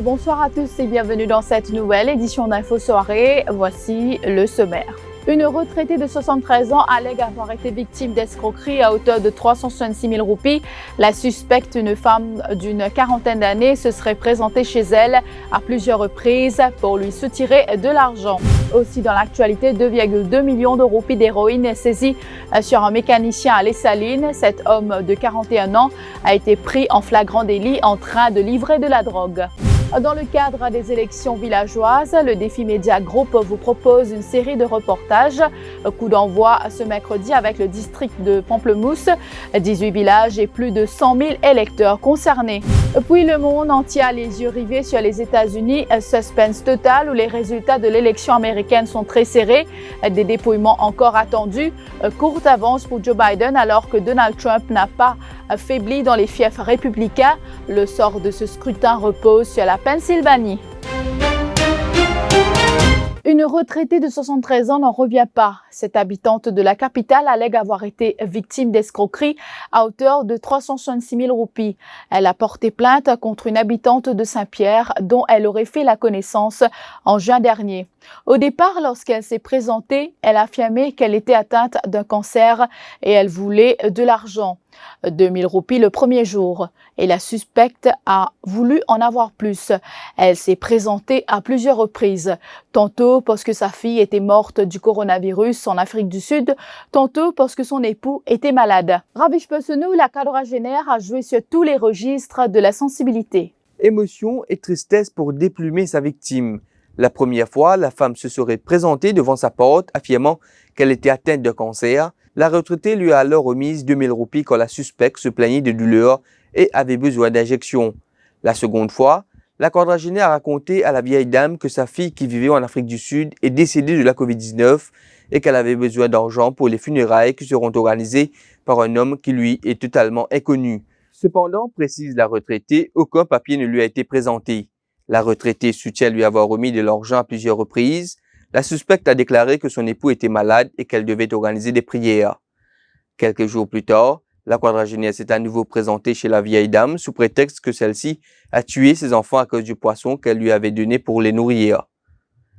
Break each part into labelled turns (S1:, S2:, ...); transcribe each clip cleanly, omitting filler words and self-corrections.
S1: Bonsoir à tous et bienvenue dans cette nouvelle édition d'Info Soirée. Voici le sommaire. Une retraitée de 73 ans allègue avoir été victime d'escroquerie à hauteur de 366 000 roupies. La suspecte, une femme d'une quarantaine d'années, se serait présentée chez elle à plusieurs reprises pour lui soutirer de l'argent. Aussi dans l'actualité, 2,2 millions de roupies d'héroïne saisies sur un mécanicien à Les Salines. Cet homme de 41 ans a été pris en flagrant délit en train de livrer de la drogue. Dans le cadre des élections villageoises, le Défi Média Group vous propose une série de reportages. Coup d'envoi ce mercredi avec le district de Pamplemousse, 18 villages et plus de 100 000 électeurs concernés. Puis le monde entier a les yeux rivés sur les États-Unis. Suspense total où les résultats de l'élection américaine sont très serrés. Des dépouillements encore attendus. Courte avance pour Joe Biden alors que Donald Trump n'a pas faibli dans les fiefs républicains. Le sort de ce scrutin repose sur la Pennsylvanie. Une retraitée de 73 ans n'en revient pas. Cette habitante de la capitale allègue avoir été victime d'escroquerie à hauteur de 366 000 roupies. Elle a porté plainte contre une habitante de Saint-Pierre dont elle aurait fait la connaissance en juin dernier. Au départ, lorsqu'elle s'est présentée, elle a affirmé qu'elle était atteinte d'un cancer et elle voulait de l'argent. 2 000 roupies le premier jour et la suspecte a voulu en avoir plus. Elle s'est présentée à plusieurs reprises, tantôt parce que sa fille était morte du coronavirus en Afrique du Sud, tantôt parce que son époux était malade. Ravish Pessenou, la quadragénaire, a joué sur tous les registres de la sensibilité.
S2: Émotion et tristesse pour déplumer sa victime. La première fois, la femme se serait présentée devant sa porte, affirmant qu'elle était atteinte de cancer. La retraitée lui a alors remise 2 000 roupies quand la suspecte se plaignait de douleurs et avait besoin d'injections. La seconde fois, la quadragénaire a raconté à la vieille dame que sa fille qui vivait en Afrique du Sud est décédée de la COVID-19 et qu'elle avait besoin d'argent pour les funérailles qui seront organisées par un homme qui lui est totalement inconnu. Cependant, précise la retraitée, aucun papier ne lui a été présenté. La retraitée soutient lui avoir remis de l'argent à plusieurs reprises. La suspecte a déclaré que son époux était malade et qu'elle devait organiser des prières. Quelques jours plus tard, la quadragénaire s'est à nouveau présentée chez la vieille dame sous prétexte que celle-ci a tué ses enfants à cause du poisson qu'elle lui avait donné pour les nourrir.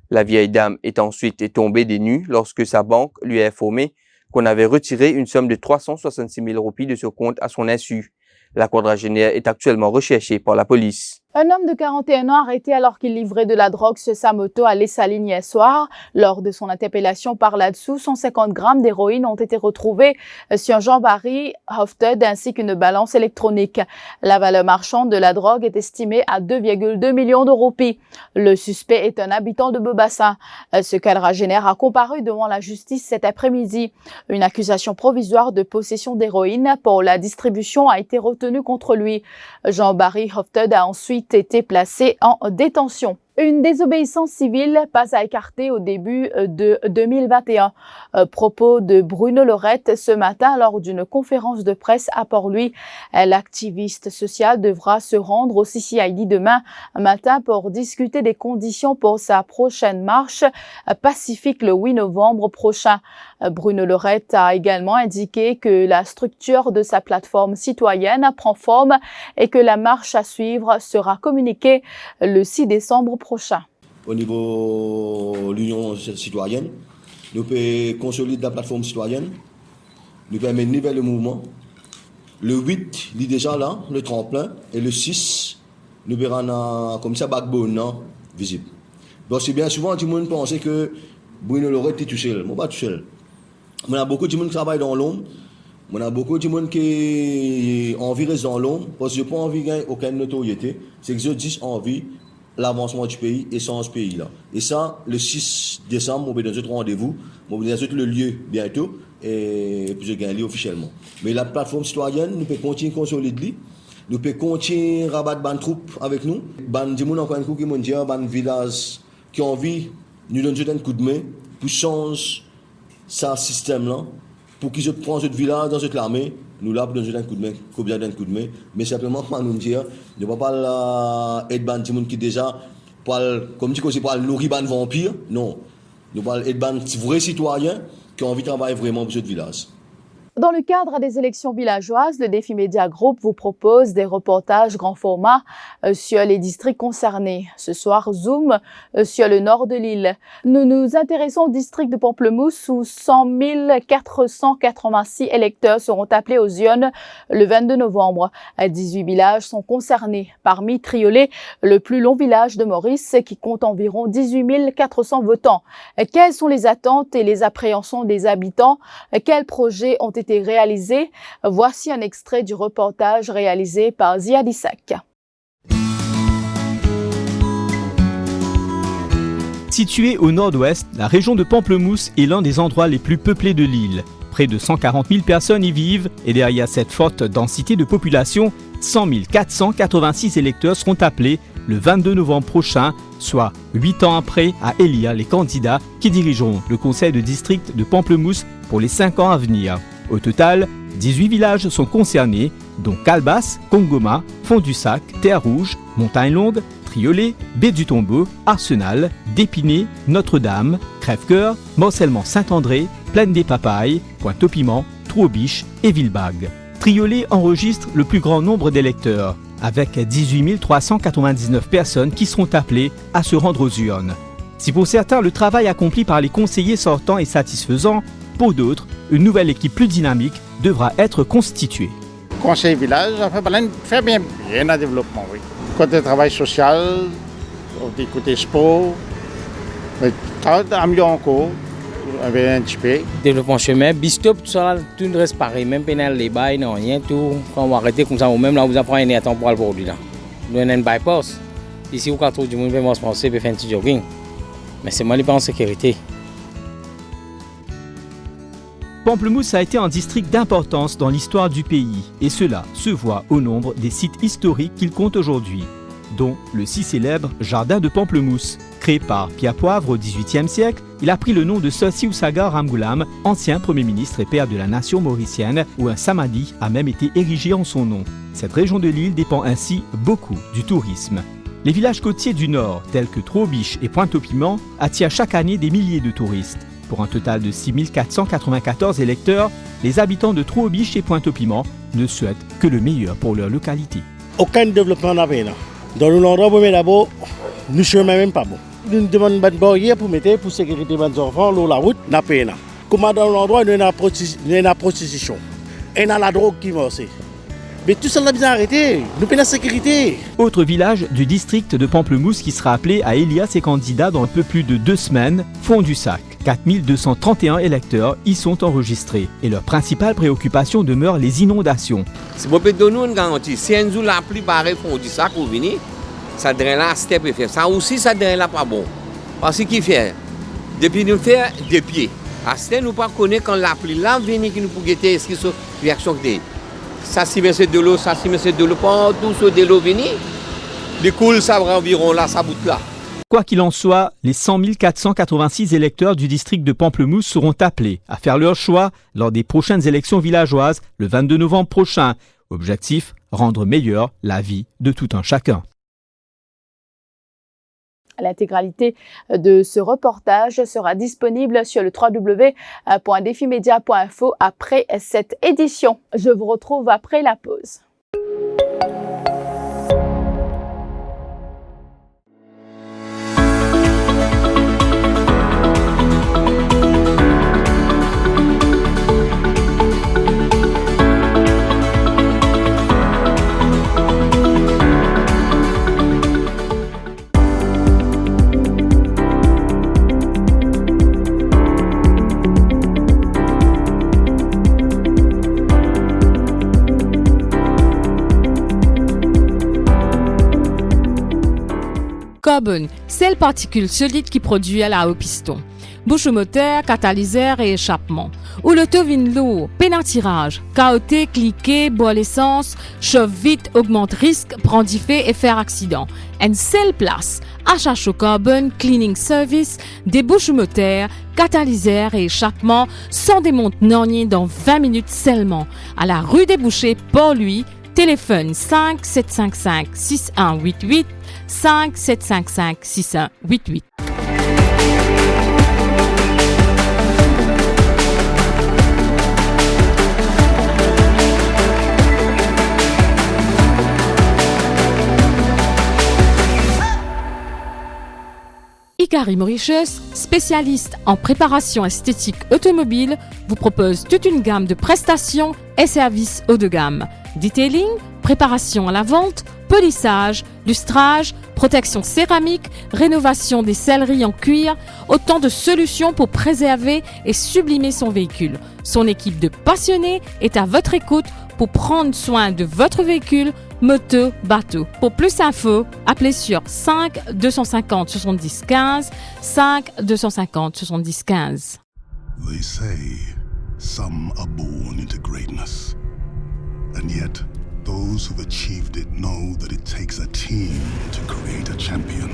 S2: La vieille dame est ensuite tombée des nues lorsque sa banque lui a informé qu'on avait retiré une somme de 366 000 roupies de ce compte à son insu. La quadragénaire est actuellement recherchée par la police.
S1: Un homme de 41 ans arrêté alors qu'il livrait de la drogue sur sa moto à Les Salines hier soir. Lors de son interpellation par là-dessous, 150 grammes d'héroïne ont été retrouvés sur Jean-Barry Hofted ainsi qu'une balance électronique. La valeur marchande de la drogue est estimée à 2,2 millions de roupies. Le suspect est un habitant de Beaubassin. Ce quadragénaire a comparu devant la justice cet après-midi. Une accusation provisoire de possession d'héroïne pour la distribution a été retenue contre lui. Jean-Barry Hofted a ensuite été placé en détention. Une désobéissance civile pas à écarter au début de 2021. Propos de Bruno Lorette ce matin lors d'une conférence de presse à Port-Louis. L'activiste social devra se rendre au CCID demain matin pour discuter des conditions pour sa prochaine marche pacifique le 8 novembre prochain. Bruno Lorette a également indiqué que la structure de sa plateforme citoyenne prend forme et que la marche à suivre sera communiquée le 6 décembre prochain.
S3: Au niveau de l'Union citoyenne, nous pouvons consolider la plateforme citoyenne, nous pouvons mener vers le mouvement. Le 8, il est déjà là, le tremplin, et le 6, nous verrons comme ça backbone visible. Donc c'est bien souvent, tout le monde pense que Bruno Lorette est tout seul. Moi, pas tout seul. On a beaucoup de monde qui travaille dans l'ombre. On a beaucoup de monde qui ont envie de rester dans l'ombre, parce que je n'ai pas envie de gagner aucune notoriété. C'est que je dis envie l'avancement du pays et sans ce pays-là. Et ça, le 6 décembre, on va dans un rendez-vous, on va dans le lieu bientôt, et puis je gagne officiellement. Mais la plateforme citoyenne, nous pouvons continuer à consolider, nous pouvons continuer à rabattre des troupes avec nous. Des gens encore un coup qui m'ont dit, des villages qui ont envie, nous donner un coup de main pour changer ce système-là, pour qu'ils se prennent ce village dans cette armée. Nous là pour donner un coup de main, qu'on bien un coup de main, mais simplement pour nous dire, ne va pas être ban gens qui déjà comme tu dis pas nourrir ban vampire, non. Nous parlons être ban vrais citoyens qui ont envie de travailler vraiment pour ce village.
S1: Dans le cadre des élections villageoises, le Défi Média Group vous propose des reportages grand format sur les districts concernés. Ce soir, zoom sur le nord de l'île. Nous nous intéressons au district de Pamplemousse où 100 486 électeurs seront appelés aux urnes le 22 novembre. 18 villages sont concernés. Parmi Triolet, le plus long village de Maurice qui compte environ 18 400 votants. Quelles sont les attentes et les appréhensions des habitants? Quels projets ont été réalisés? Voici un extrait du reportage réalisé par Ziad Issac.
S4: Située au nord-ouest, la région de Pamplemousse est l'un des endroits les plus peuplés de l'île. Près de 140 000 personnes y vivent et derrière cette forte densité de population, 100 486 électeurs seront appelés le 22 novembre prochain, soit 8 ans après, à élire les candidats qui dirigeront le conseil de district de Pamplemousse pour les 5 ans à venir. Au total, 18 villages sont concernés, dont Calbas, Kongoma, Fond-du-Sac, Terre-Rouge, Montagne-Longue, Triolet, Baie-du-Tombeau, Arsenal, D'Épinay, Notre-Dame, Crèvecoeur, Morcellement-Saint-André, Plaine des Papayes, Pointe-au-Piment, Trou-aux-Biches et Villebague. Triolet enregistre le plus grand nombre d'électeurs, avec 18 399 personnes qui seront appelées à se rendre aux urnes. Si pour certains le travail accompli par les conseillers sortants est satisfaisant, pour d'autres, une nouvelle équipe plus dynamique devra être constituée.
S5: Conseil village, ça fait bien un développement, oui. Côté travail social, côté sport, amélioré encore, avec un petit peu.
S6: Développement chemin, bistop, tout ça, tout reste pareil, même pénal les bails, non, rien, tout. Quand on va arrêter comme ça, ou même là, vous apprenez un temps pour aujourd'hui là. Nous avons un bypass. Ici, vous avez du monde qui va se penser pour faire un petit jogging. Mais c'est moi qui pas en sécurité.
S4: Pamplemousse a été un district d'importance dans l'histoire du pays et cela se voit au nombre des sites historiques qu'il compte aujourd'hui, dont le si célèbre Jardin de Pamplemousse. Créé par Pierre Poivre au XVIIIe siècle, il a pris le nom de Sossi Sagar Ramgoulam, ancien Premier ministre et père de la nation mauricienne, où un samadhi a même été érigé en son nom. Cette région de l'île dépend ainsi beaucoup du tourisme. Les villages côtiers du nord, tels que Trou-aux-Biches et Pointe-au-Piment, attirent chaque année des milliers de touristes. Pour un total de 6 494 électeurs, les habitants de Trou-aux-Biches et Pointe-au-Piment ne souhaitent que le meilleur pour leur localité.
S7: Aucun développement n'a rien. Dans l'endroit où d'abord, nous ne sommes même pas bon. Nous demandons une barrière pour mettre pour sécurité des enfants, la route, n'a pas. Comme dans l'endroit, nous avons la prostitution. Et la drogue qui marche. Mais tout ça, on a besoin d'arrêter. Nous avons la sécurité.
S4: Autre village du district de Pamplemousse qui sera appelé à élire ses candidats dans un peu plus de 2 semaines, Fond-du-Sac. 4231 électeurs y sont enregistrés et leur principale préoccupation demeure les inondations.
S8: Si vous pouvez donner une garantie, si un jour la pluie paraît Fond-du-Sac ou venir, ça draine là, c'était préféré. Ça aussi, ça draine là pas bon. Parce qu'il fait, depuis nous faire des pieds. À ce nous pas connaître quand la pluie là vient qui nous pour guetter ce qui sont réaction que ça si c'est de l'eau, ça si c'est de l'eau, pas tout ce de l'eau venir. Les coules ça va environ là, ça bout là.
S4: Quoi qu'il en soit, les 100 486 électeurs du district de Pamplemousse seront appelés à faire leur choix lors des prochaines élections villageoises le 22 novembre prochain. Objectif, rendre meilleure la vie de tout un chacun.
S1: L'intégralité de ce reportage sera disponible sur le www.defimedia.info après cette édition. Je vous retrouve après la pause.
S9: Carbone, c'est le particule solide qui produit à la haut piston. Bouche moteur, catalyseur et échappement. Ou l'autovine lourd, peine à tirage, caoté, cliquer, boire l'essence, chauffe vite, augmente risque, prend diffé et faire accident. Une seule place, HHO Carbone Cleaning Service, des bouches moteurs, catalyseur et échappement, sans démonte non dans 20 minutes seulement. À la rue des Bouchers, Port-Louis, téléphone 5 755 6188 5 755 6188. Ikari Mauritius, spécialiste en préparation esthétique automobile, vous propose toute une gamme de prestations et services haut de gamme. Detailing, préparation à la vente, polissage, lustrage, protection céramique, rénovation des selleries en cuir, autant de solutions pour préserver et sublimer son véhicule. Son équipe de passionnés est à votre écoute pour prendre soin de votre véhicule, moto, bateau. Pour plus d'infos, appelez sur 5 250 70 15, 5 250 70 15.
S10: They say some are born into greatness, and yet those who've achieved it know that it takes a team to create a champion.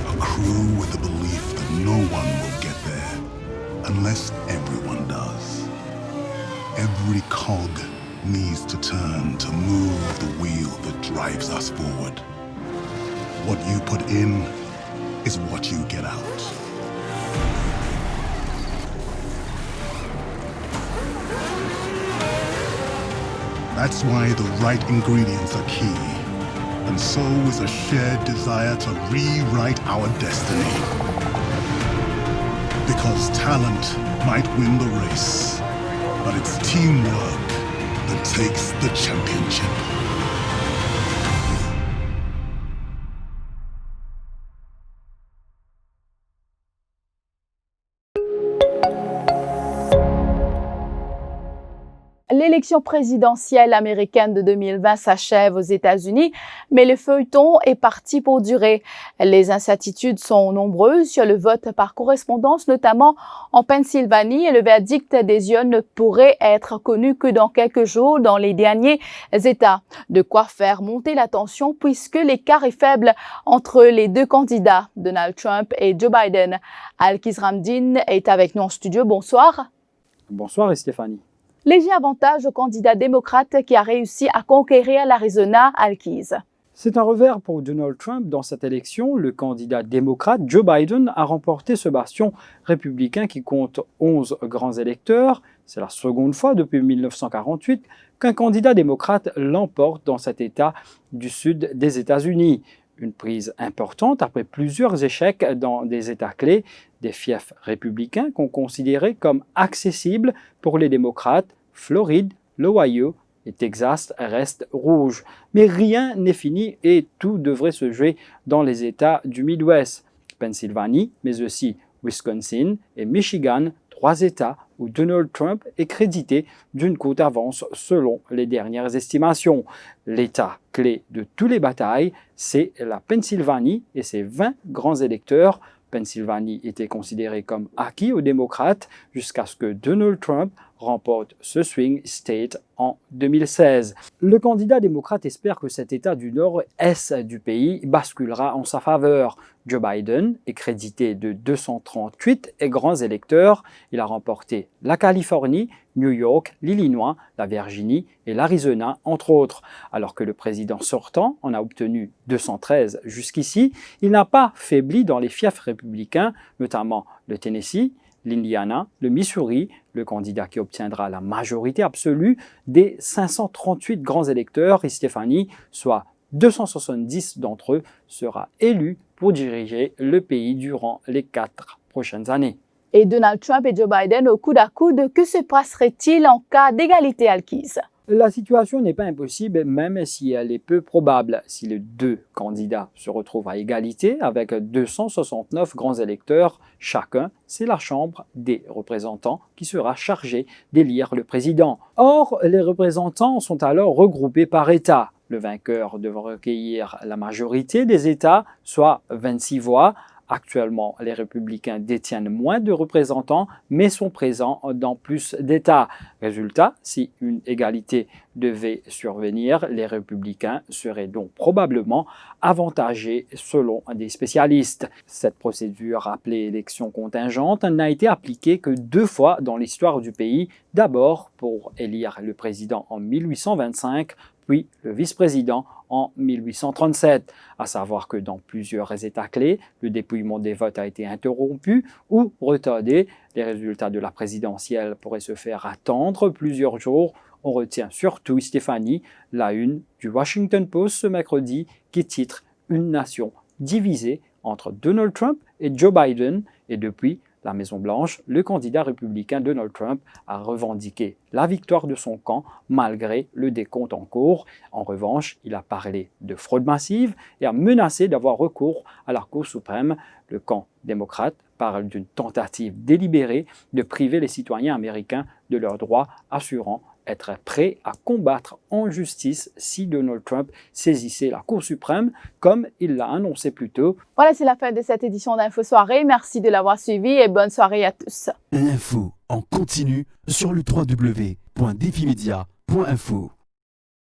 S10: A crew with the belief that no one will get there unless everyone does. Every cog needs to turn to move the wheel that drives us forward. What you put in is what you get out. That's why the right ingredients are key. And so is a shared desire to rewrite our destiny. Because talent might win the race, but it's teamwork that takes the championship.
S1: L'élection présidentielle américaine de 2020 s'achève aux États-Unis, mais le feuilleton est parti pour durer. Les incertitudes sont nombreuses sur le vote par correspondance, notamment en Pennsylvanie, et le verdict des urnes ne pourrait être connu que dans quelques jours dans les derniers États. De quoi faire monter la tension puisque l'écart est faible entre les deux candidats, Donald Trump et Joe Biden. Alkiz Ramdin est avec nous en studio. Bonsoir.
S11: Bonsoir Stéphanie.
S1: Léger avantage au candidat démocrate qui a réussi à conquérir l'Arizona, Alkiz.
S11: C'est un revers pour Donald Trump dans cette élection. Le candidat démocrate Joe Biden a remporté ce bastion républicain qui compte 11 grands électeurs. C'est la seconde fois depuis 1948 qu'un candidat démocrate l'emporte dans cet État du sud des États-Unis. Une prise importante après plusieurs échecs dans des États clés, des fiefs républicains qu'on considérait comme accessibles pour les démocrates. Floride, l'Ohio et Texas restent rouges. Mais rien n'est fini et tout devrait se jouer dans les États du Midwest. Pennsylvanie, mais aussi Wisconsin et Michigan, 3 États où Donald Trump est crédité d'une courte avance selon les dernières estimations. L'État clé de toutes les batailles, c'est la Pennsylvanie et ses 20 grands électeurs. Pennsylvanie était considérée comme acquis aux démocrates jusqu'à ce que Donald Trump remporte ce swing state en 2016. Le candidat démocrate espère que cet État du nord-est du pays basculera en sa faveur. Joe Biden est crédité de 238 grands électeurs. Il a remporté la Californie, New York, l'Illinois, la Virginie et l'Arizona, entre autres. Alors que le président sortant en a obtenu 213 jusqu'ici, il n'a pas faibli dans les fiefs républicains, notamment le Tennessee, l'Indiana, le Missouri, le candidat qui obtiendra la majorité absolue des 538 grands électeurs, et Stéphanie, soit 270 d'entre eux, sera élu pour diriger le pays durant les 4 prochaines années.
S1: Et Donald Trump et Joe Biden au coude à coude, que se passerait-il en cas d'égalité, Alkiz?
S11: La situation n'est pas impossible, même si elle est peu probable. Si les deux candidats se retrouvent à égalité avec 269 grands électeurs chacun, c'est la Chambre des représentants qui sera chargée d'élire le président. Or, les représentants sont alors regroupés par État. Le vainqueur devra recueillir la majorité des États, soit 26 voix. Actuellement, les républicains détiennent moins de représentants, mais sont présents dans plus d'États. Résultat, si une égalité devait survenir, les républicains seraient donc probablement avantagés selon des spécialistes. Cette procédure, appelée élection contingente, n'a été appliquée que 2 fois dans l'histoire du pays. D'abord pour élire le président en 1825, puis le vice-président en 1837. À savoir que dans plusieurs États clés, le dépouillement des votes a été interrompu ou retardé. Les résultats de la présidentielle pourraient se faire attendre plusieurs jours. On retient surtout, Stéphanie, la une du Washington Post ce mercredi qui titre « Une nation divisée entre Donald Trump et Joe Biden, et depuis la Maison-Blanche, le candidat républicain Donald Trump a revendiqué la victoire de son camp malgré le décompte en cours. En revanche, il a parlé de fraude massive et a menacé d'avoir recours à la Cour suprême. Le camp démocrate parle d'une tentative délibérée de priver les citoyens américains de leurs droits, assurant être prêt à combattre en justice si Donald Trump saisissait la Cour suprême, comme il l'a annoncé plus tôt.
S1: Voilà, c'est la fin de cette édition d'Info Soirée. Merci de l'avoir suivi et bonne soirée à tous.
S12: L'info en continu sur le www.defimedia.info.